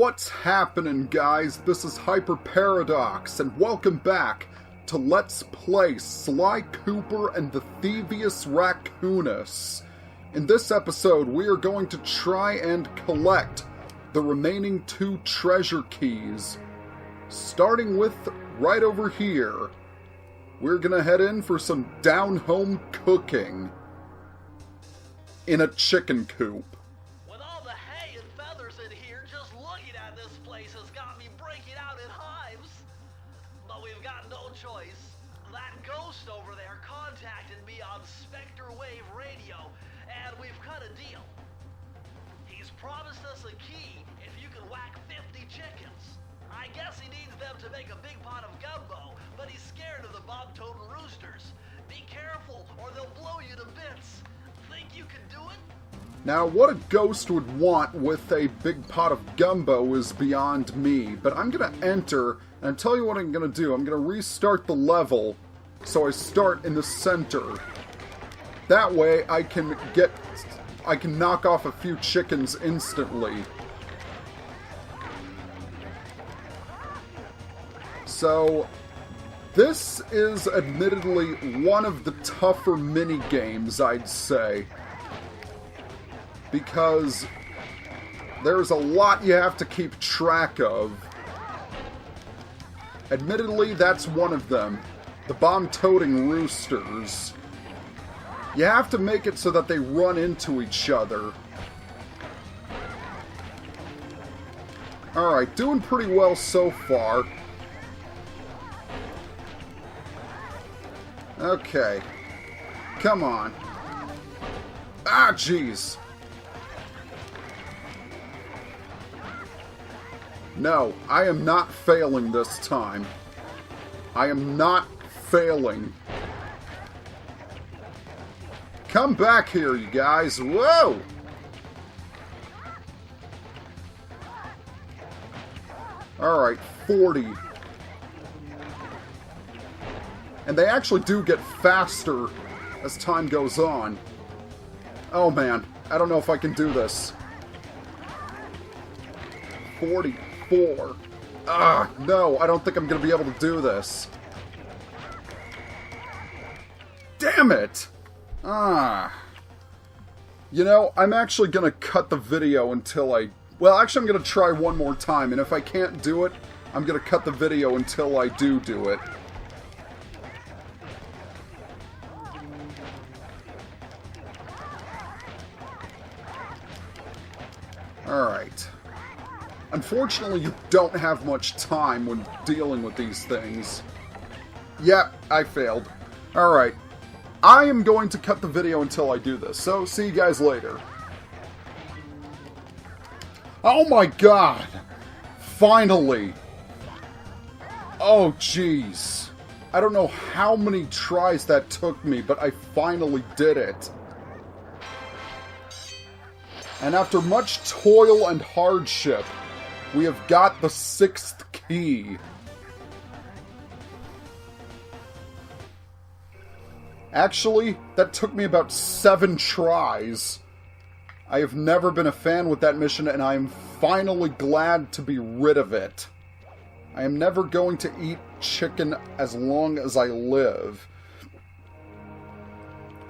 What's happening, guys? This is Hyper Paradox, and welcome back to Let's Play Sly Cooper and the Thievius Raccoonus. In this episode, we are going to try and collect the remaining 2 treasure keys. Starting with right over here. We're gonna head in for some down-home cooking in a chicken coop. With all the hay and feathers in here, just looking at this place has got me breaking out in hives. But we've got no choice. That ghost over there contacted me on Spectre Wave Radio, and we've cut a deal. He's promised us a key if you can whack 50 chickens. I guess he needs them to make a big pot of gumbo, but he's scared of the bob-toting roosters. Be careful, or they'll blow you to bits. Think you can do it? Now, what a ghost would want with a big pot of gumbo is beyond me, but I'm gonna enter, and I'll tell you what I'm gonna do. I'm gonna restart the level, so I start in the center. That way, I can knock off a few chickens instantly. So, this is admittedly one of the tougher mini-games, I'd say. Because there's a lot you have to keep track of. Admittedly, that's one of them. The bomb-toting roosters. You have to make it so that they run into each other. Alright, doing pretty well so far. Okay. Come on. Ah, jeez. No, I am not failing this time. I am not failing. Come back here, you guys. Whoa! Alright, 40. And they actually do get faster as time goes on. Oh man, I don't know if I can do this. 44. No, I don't think I'm going to be able to do this. Damn it! You know, I'm actually going to cut the video until well, actually I'm going to try one more time, and if I can't do it, I'm going to cut the video until I do it. Alright. Unfortunately, you don't have much time when dealing with these things. Yep, I failed. Alright. I am going to cut the video until I do this, so see you guys later. Oh my god! Finally! Oh jeez. I don't know how many tries that took me, but I finally did it. And after much toil and hardship, we have got the 6th key. Actually, that took me about 7 tries. I have never been a fan with that mission, and I am finally glad to be rid of it. I am never going to eat chicken as long as I live.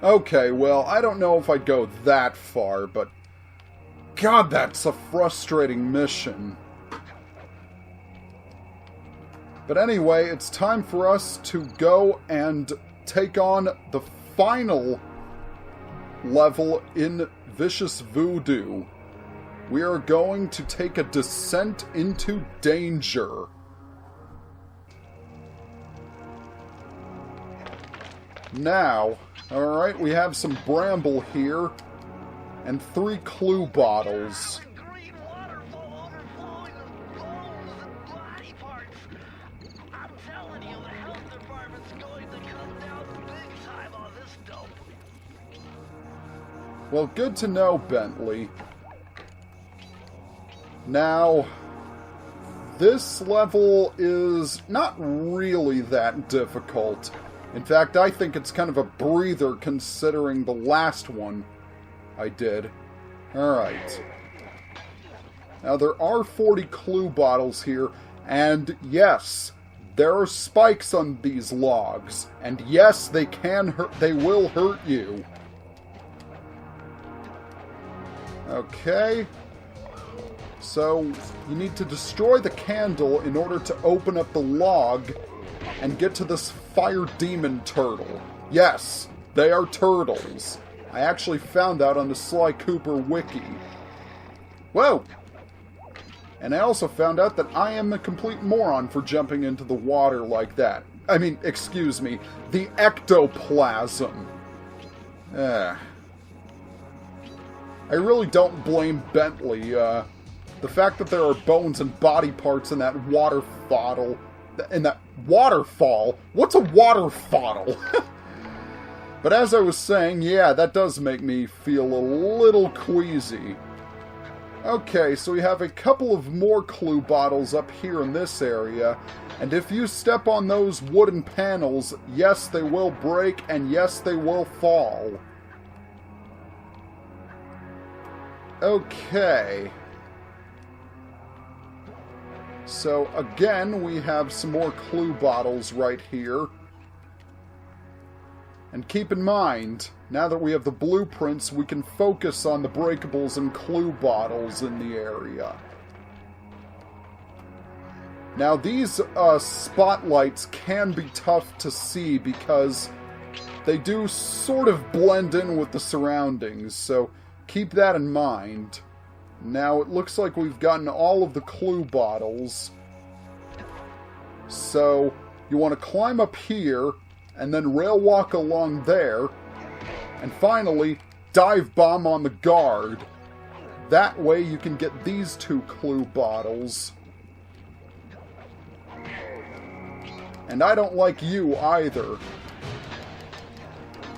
Okay, well, I don't know if I'd go that far, but God, that's a frustrating mission. But anyway, it's time for us to go and take on the final level in Vicious Voodoo. We are going to take a descent into danger. Now, alright, we have some bramble here. And 3 clue bottles. Green waterfall overflowing with bones and body parts. I'm telling you, the health department's going to come down big time on this dope. Well, good to know, Bentley. Now, this level is not really that difficult. In fact, I think it's kind of a breather considering the last one I did. Alright. Now, there are 40 clue bottles here, and yes, there are spikes on these logs, and yes, they will hurt you. Okay. So, you need to destroy the candle in order to open up the log and get to this fire demon turtle. Yes, they are turtles. I actually found that on the Sly Cooper wiki. Whoa! And I also found out that I am a complete moron for jumping into the water like that. I mean, excuse me, the ectoplasm. I really don't blame Bentley. The fact that there are bones and body parts in that waterfall. In that waterfall? What's a waterfall? But as I was saying, yeah, that does make me feel a little queasy. Okay, so we have a couple of more clue bottles up here in this area, and if you step on those wooden panels, yes, they will break, and yes, they will fall. Okay. So, again, we have some more clue bottles right here. And keep in mind, now that we have the blueprints, we can focus on the breakables and clue bottles in the area. Now, these spotlights can be tough to see because they do sort of blend in with the surroundings, so keep that in mind. Now, it looks like we've gotten all of the clue bottles. So, you want to climb up here, and then rail walk along there, and finally, dive bomb on the guard. That way you can get these 2 clue bottles. And I don't like you either.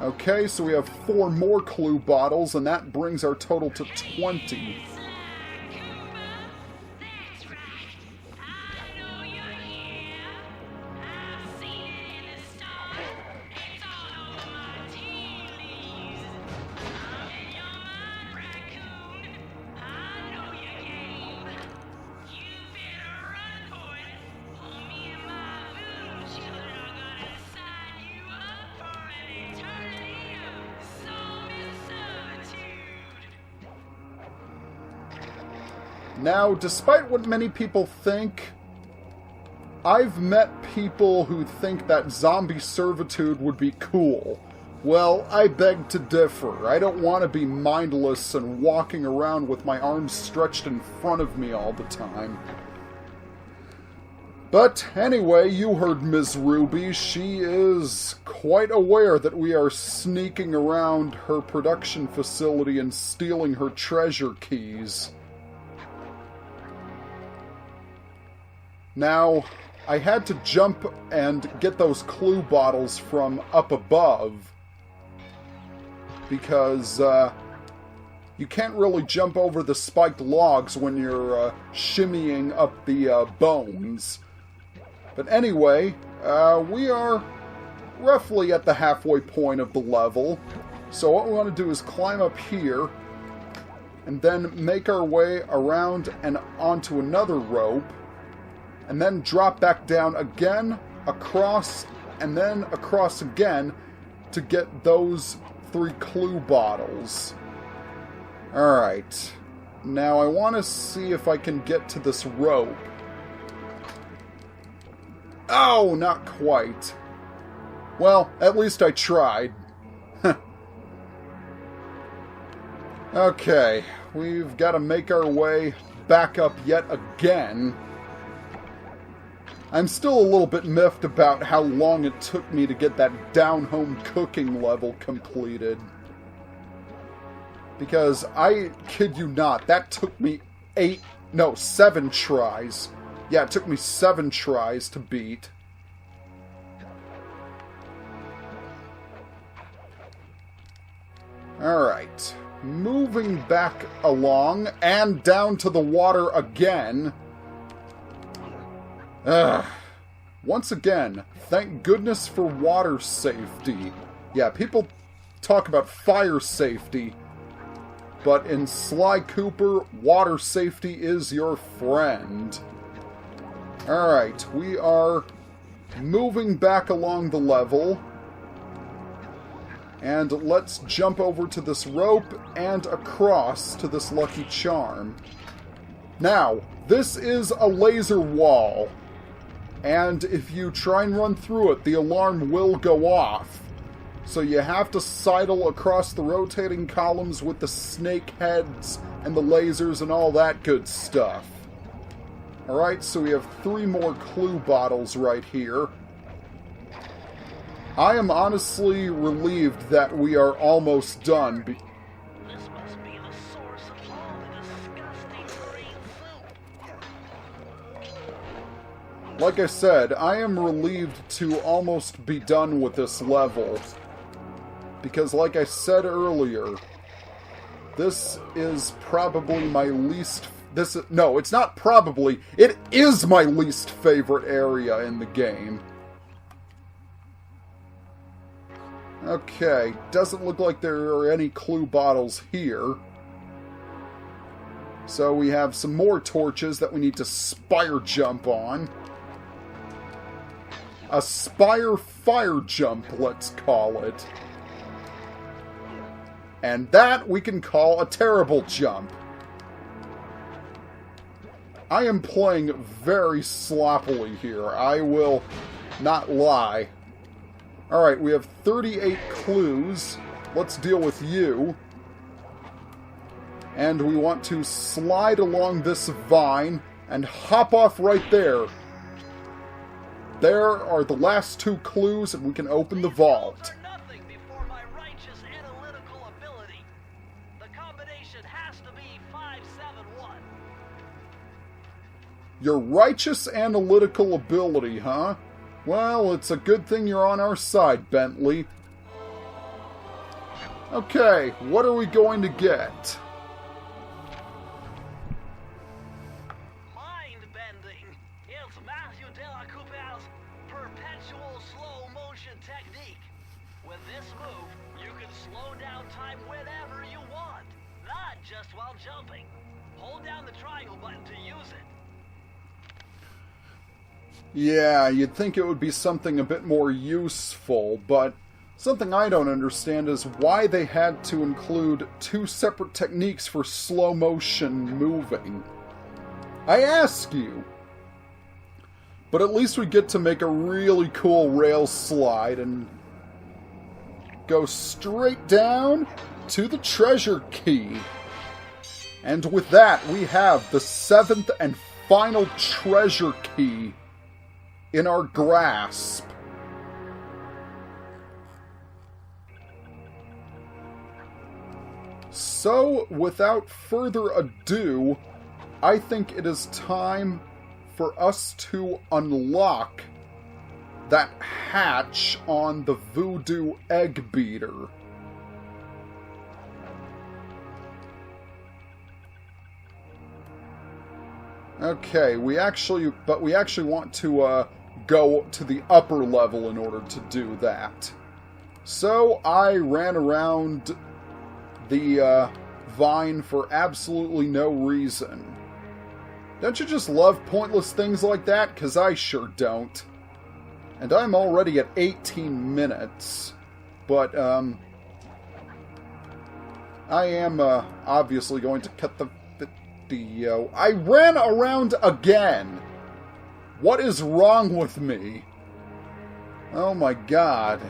Okay, so we have 4 more clue bottles, and that brings our total to 20. Now, despite what many people think, I've met people who think that zombie servitude would be cool. Well, I beg to differ. I don't want to be mindless and walking around with my arms stretched in front of me all the time. But anyway, you heard Ms. Ruby. She is quite aware that we are sneaking around her production facility and stealing her treasure keys. Now, I had to jump and get those clue bottles from up above because you can't really jump over the spiked logs when you're shimmying up the bones. But anyway, we are roughly at the halfway point of the level. So what we want to do is climb up here and then make our way around and onto another rope. And then drop back down again, across, and then across again to get those 3 clue bottles. Alright. Now I want to see if I can get to this rope. Oh, not quite. Well, at least I tried. Okay, we've got to make our way back up yet again. I'm still a little bit miffed about how long it took me to get that down-home cooking level completed. Because, I kid you not, that took me 7 tries. Yeah, it took me 7 tries to beat. Alright. Moving back along, and down to the water again. Once again, thank goodness for water safety. Yeah, people talk about fire safety, But in Sly Cooper, water safety is your friend. Alright, we are moving back along the level. And let's jump over to this rope and across to this Lucky Charm. Now, this is a laser wall. And if you try and run through it, the alarm will go off. So you have to sidle across the rotating columns with the snake heads and the lasers and all that good stuff. Alright, so we have 3 more clue bottles right here. I am honestly relieved that we are almost done. This must be the source of all the disgusting green soup. Like I said, I am relieved to almost be done with this level. Because like I said earlier, this is probably my least... No, it's not probably. It is my least favorite area in the game. Okay, doesn't look like there are any clue bottles here. So we have some more torches that we need to spire jump on. A spire fire jump, let's call it. And that we can call a terrible jump. I am playing very sloppily here, I will not lie. Alright, we have 38 clues. Let's deal with you. And we want to slide along this vine and hop off right there. There are the last 2 clues, and we can open the vault. Nothing before my righteous analytical ability. The combination has to be 571. Your righteous analytical ability, huh? Well, it's a good thing you're on our side, Bentley. Okay, what are we going to get? Mind-bending. It's Matthew de la Coupe's perpetual slow motion technique. With this move, you can slow down time whenever you want, not just while jumping. Hold down the triangle button to use it. Yeah, you'd think it would be something a bit more useful, but something I don't understand is why they had to include 2 separate techniques for slow motion moving. I ask you. But at least we get to make a really cool rail slide and go straight down to the treasure key. And with that, we have the 7th and final treasure key in our grasp. So, without further ado, I think it is time for us to unlock that hatch on the Voodoo Egg Beater. Okay, we actually want to go to the upper level in order to do that. So I ran around the vine for absolutely no reason. Don't you just love pointless things like that? 'Cause I sure don't. And I'm already at 18 minutes. But, I am, obviously going to cut the video. I ran around again! What is wrong with me? Oh my god.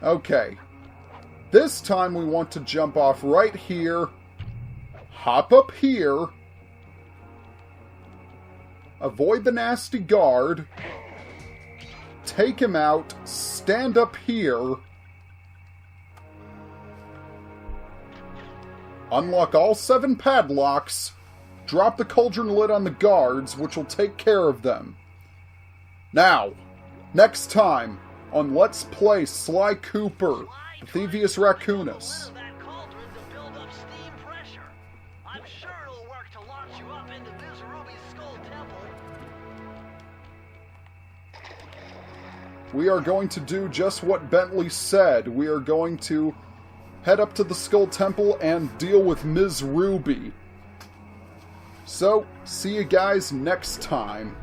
Okay. This time we want to jump off right here, hop up here, avoid the nasty guard, take him out, stand up here, unlock all 7 padlocks, drop the cauldron lid on the guards, which will take care of them. Now, next time on Let's Play Sly Cooper, the Thievius Raccoonus. That cauldron to build up steam pressure. I'm sure it'll work to launch you up into this Ruby Skull Temple. We are going to do just what Bentley said. We are going to head up to the Skull Temple and deal with Ms. Ruby. So, see you guys next time.